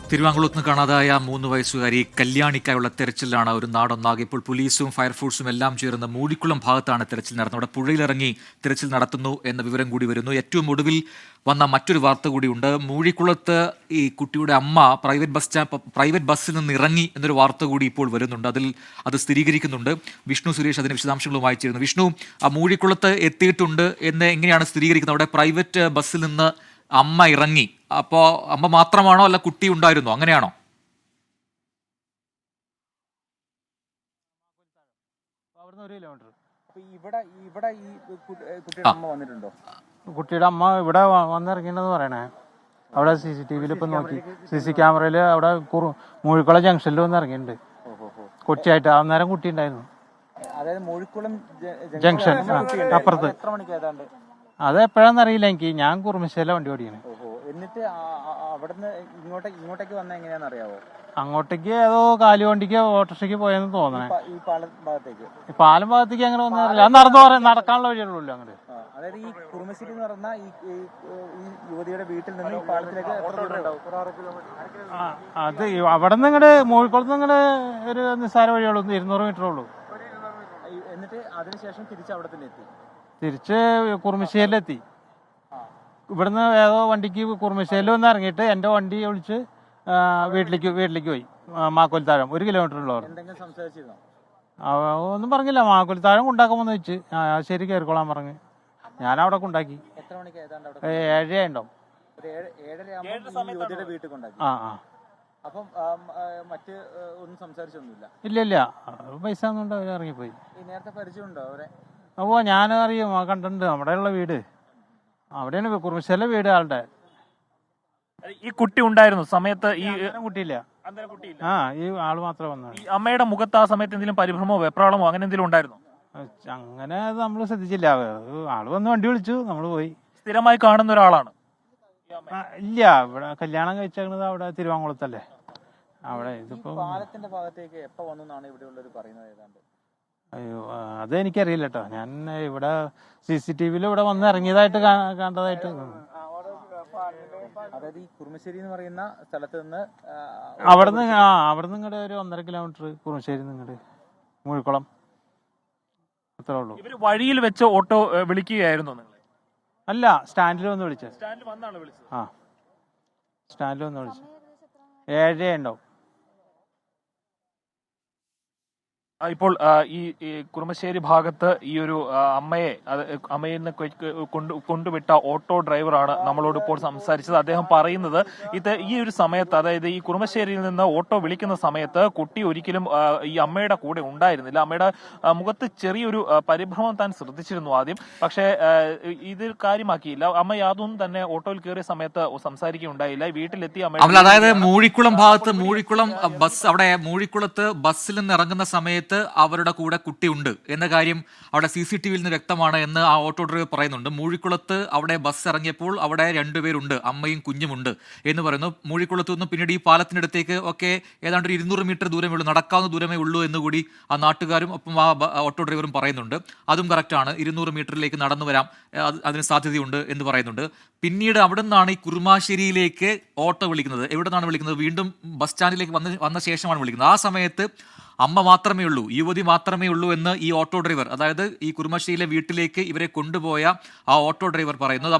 തിരുവാങ്കുളത്ത് നിന്ന് കാണാതായ 3 വയസ്സുകാരി കല്യാണിക്കായുള്ള തെരച്ചിലാണ് ഒരു നാടൊന്നാകെ. ഇപ്പോൾ പോലീസും ഫയർഫോഴ്സും എല്ലാം ചേർന്ന് മൂഴിക്കുളം ഭാഗത്താണ് തെരച്ചിൽ നടത്തുന്നത്. അവിടെ പുഴയിലിറങ്ങി തെരച്ചിൽ നടത്തുന്നു എന്ന വിവരം കൂടി വരുന്നു. ഏറ്റവും ഒടുവിൽ വന്ന മറ്റൊരു വാർത്ത കൂടിയുണ്ട്. മൂഴിക്കുളത്ത് ഈ കുട്ടിയുടെ അമ്മ പ്രൈവറ്റ് ബസ്സിൽ നിന്ന് ഇറങ്ങി എന്നൊരു വാർത്ത കൂടി ഇപ്പോൾ വരുന്നുണ്ട്. അത് സ്ഥിരീകരിക്കുന്നുണ്ട്. വിഷ്ണു സുരേഷ് അതിന് വിശദാംശങ്ങളുമായി ചേരുന്നു. വിഷ്ണു, ആ മൂഴിക്കുളത്ത് എത്തിയിട്ടുണ്ട് എന്ന് എങ്ങനെയാണ് സ്ഥിരീകരിക്കുന്നത്? അവിടെ പ്രൈവറ്റ് ബസ്സിൽ നിന്ന് അമ്മ ഇറങ്ങി. അപ്പോ അമ്മ മാത്രമാണോ അല്ല കുട്ടി ഉണ്ടായിരുന്നോ? അങ്ങനെയാണോ? കുട്ടിയുടെ അമ്മ ഇവിടെ വന്നിറങ്ങിണ്ടെന്ന് പറയണേ. അവിടെ CCTV ഇപ്പൊ നോക്കി, CC ക്യാമറയില് അവിടെ മൂഴിക്കുളം ജംഗ്ഷനിൽ വന്ന് ഇറങ്ങിയിട്ടുണ്ട് കൊച്ചിയായിട്ട്. അന്നേരം കുട്ടി ഉണ്ടായിരുന്നു. ജംഗ്ഷൻ അപ്പുറത്ത്. അത് എപ്പോഴാന്ന് അറിയില്ല എനിക്ക്. ഞാൻ കുറുമശ്ശേരിയിലെ വണ്ടി ഓടിയാണ്. എന്നിട്ട് അവിടുന്ന് ഇങ്ങോട്ടേക്ക് വന്ന എങ്ങനെയാന്ന് അറിയാവോ? അങ്ങോട്ടേക്ക് ഏതോ കാലുവണ്ടിക്ക് ഓട്ടോറിക്ഷയ്ക്ക് പോയെന്ന് തോന്നണേ. ഈ പാലം ഭാഗത്തേക്ക് പാലം ഭാഗത്തേക്ക് അങ്ങനെ ഒന്നും അറിയില്ല. അത് നടക്കാനുള്ള വഴിയുള്ളൂ അങ്ങോട്ട്. അതായത് ഈ കുറുമശ്ശേരി എന്ന് പറഞ്ഞ ഈ യുവതിയുടെ വീട്ടിൽ നിന്ന് ഈ പാലത്തിലേക്ക് അത് അവിടെ നിന്ന് ഇങ്ങോട്ട് മൂഴിക്കുളത്ത് നിന്ന് ഇങ്ങോട്ട് ഒരു നിസ്സാര വഴിയുള്ളൂ. 200 മീറ്റർ ഉള്ളൂ. എന്നിട്ട് അതിനുശേഷം തിരിച്ച് അവിടെ തന്നെ എത്തി. തിരിച്ച് കുറുമശ്ശേരിയിലെത്തി. ഇവിടുന്ന് ഏതോ വണ്ടിക്ക് കുറുമശ്ശേരിയിൽ വന്ന് ഇറങ്ങിയിട്ട് എൻ്റെ വണ്ടി വിളിച്ച് വീട്ടിലേക്ക് പോയി. മാക്കോൽത്താഴം 1 കിലോമീറ്റർ ഉള്ളവർ. എന്തെങ്കിലും സംസാരിച്ചിരുന്നോ? ഒന്നും പറഞ്ഞില്ല. മാക്കോൽത്താഴം കൊണ്ടാക്കാമെന്ന് വെച്ച് ശരി കയറിക്കോളാൻ പറഞ്ഞ് ഞാൻ അവിടെ കൊണ്ടാക്കി. എത്ര മണിക്ക് ഏതാണ്ട് 7 ഉണ്ടാവും. ഒരു 7:30 യുവതിയുടെ വീട്ടിൽ കൊണ്ടാക്കി. അപ്പം മറ്റ് ഒന്നും സംസാരിച്ചൊന്നുമില്ല? ഇല്ല. പൈസ ഒന്നും അവർ ഇറങ്ങിപ്പോയി. ഈ നേരത്തെ പരിചയമുണ്ടോ അവരെ? അപ്പോൾ ഞാൻ അറിയും, കണ്ടിട്ടുണ്ട്. അവിടെയുള്ള വീട് അവിടെയാണ്, കുറുമശ്ശേരിയിലെ വീട് ആളുടെ. ഈ കുട്ടി ഉണ്ടായിരുന്നു സമയത്ത്? ഈ കുട്ടിയില്ല. ഈ ആള് മാത്രമേ വന്നു. ഈ അമ്മയുടെ മുഖത്ത് ആ സമയത്ത് എന്തെങ്കിലും പരിഭ്രമമോ വെപ്രാളമോ അങ്ങനെ എന്തെങ്കിലും ഉണ്ടായിരുന്നു? അങ്ങനെ നമ്മൾ ശ്രദ്ധിച്ചില്ല. ആള് വന്ന് വണ്ടി വിളിച്ചു, നമ്മൾ പോയി. സ്ഥിരമായി കാണുന്ന ഒരാളാണ്? ഇല്ല, ഇവിടെ കല്യാണം കഴിച്ചത് അവിടെ തിരുവാങ്കുളത്തല്ലേ. അവിടെ ഇതിപ്പോ പാലത്തിന്റെ ഭാഗത്തേക്ക് എപ്പോ വന്നാണ് ഇവിടെ ഉള്ളവർ പറയുന്നത് ഏതാണ്ട്? അയ്യോ, അതെനിക്കറിയില്ല കേട്ടോ. ഞാൻ ഇവിടെ CCTV ഇവിടെ വന്ന് ഇറങ്ങിയതായിട്ട് കണ്ടതായിട്ട്. അതായത് ഈ കുറുമശ്ശേരി എന്ന് പറയുന്ന സ്ഥലത്ത് നിന്ന് അവിടുന്ന് ഇങ്ങോട്ട് ഒരു 1.5 കിലോമീറ്റർ കുറുമശ്ശേരി നിങ്ങോട്ട് മൂഴിക്കുളം അത്രേ ഉള്ളൂ. ഇവര് വഴിയിൽ വെച്ച് ഓട്ടോ വിളിക്കുകയായിരുന്നു നിങ്ങൾ? അല്ല, സ്റ്റാൻഡിൽ വന്ന് വിളിച്ചത്. സ്റ്റാൻഡിൽ വന്നാണ് വിളിച്ചത്? സ്റ്റാൻഡിൽ വന്ന് വിളിച്ചത്. 7 ഉണ്ടാവും. ഇപ്പോൾ ഈ കുറുമശ്ശേരി ഭാഗത്ത് ഈ ഒരു അമ്മയിൽ നിന്ന് കൊണ്ടുവിട്ട ഓട്ടോ ഡ്രൈവറാണ് നമ്മളോട് ഇപ്പോൾ സംസാരിച്ചത്. അദ്ദേഹം പറയുന്നത് ഈ ഒരു സമയത്ത്, അതായത് ഈ കുറുമശ്ശേരിയിൽ നിന്ന് ഓട്ടോ വിളിക്കുന്ന സമയത്ത് കുട്ടി ഒരിക്കലും ഈ അമ്മയുടെ കൂടെ ഉണ്ടായിരുന്നില്ല. അമ്മയുടെ മുഖത്ത് ചെറിയൊരു പരിഭ്രമം താൻ ശ്രദ്ധിച്ചിരുന്നു ആദ്യം. പക്ഷേ ഇത് കാര്യമാക്കിയില്ല. അമ്മ യാതൊന്നും തന്നെ ഓട്ടോയിൽ കയറിയ സമയത്ത് സംസാരിക്കുകയുണ്ടായില്ല. വീട്ടിലെത്തി അമ്മ, അതായത് മൂഴിക്കുളം ഭാഗത്ത് മൂഴിക്കുളത്ത് ബസ്സിൽ നിന്ന് ഇറങ്ങുന്ന സമയത്ത് അവരുടെ കൂടെ കുട്ടിയുണ്ട് എന്ന കാര്യം അവിടെ CCTV നിന്ന് വ്യക്തമാണ് എന്ന് ആ ഓട്ടോ ഡ്രൈവർ പറയുന്നുണ്ട്. മൂഴിക്കുളത്ത് അവിടെ ബസ് ഇറങ്ങിയപ്പോൾ അവിടെ 2 പേരുണ്ട്, അമ്മയും കുഞ്ഞുമുണ്ട് എന്ന് പറയുന്നു. മൂഴിക്കുളത്ത് നിന്ന് പിന്നീട് ഈ പാലത്തിനടുത്തേക്ക് ഒക്കെ ഏതാണ്ട് 200 മീറ്റർ ദൂരമേ ഉള്ളൂ, നടക്കാവുന്ന ദൂരമേ ഉള്ളൂ എന്ന് കൂടി ആ നാട്ടുകാരും ഒപ്പം ആ ഓട്ടോ ഡ്രൈവറും പറയുന്നുണ്ട്. അതും കറക്റ്റാണ്. 200 മീറ്ററിലേക്ക് നടന്നു വരാം, അതിന് സാധ്യതയുണ്ട് എന്ന് പറയുന്നുണ്ട്. പിന്നീട് അവിടെ നിന്നാണ് ഈ കുറുമാശ്ശേരിയിലേക്ക് ഓട്ടോ വിളിക്കുന്നത്. എവിടെ നിന്നാണ് വിളിക്കുന്നത്? വീണ്ടും ബസ് സ്റ്റാൻഡിലേക്ക് വന്ന ശേഷമാണ് വിളിക്കുന്നത്. ആ സമയത്ത് അമ്മ മാത്രമേ ഉള്ളൂ, യുവതി മാത്രമേ ഉള്ളൂ എന്ന് ഈ ഓട്ടോ ഡ്രൈവർ, അതായത് ഈ കുറുമശ്ശേരിയിലെ വീട്ടിലേക്ക് ഇവരെ കൊണ്ടുപോയ ആ ഓട്ടോ ഡ്രൈവർ പറയുന്നത്.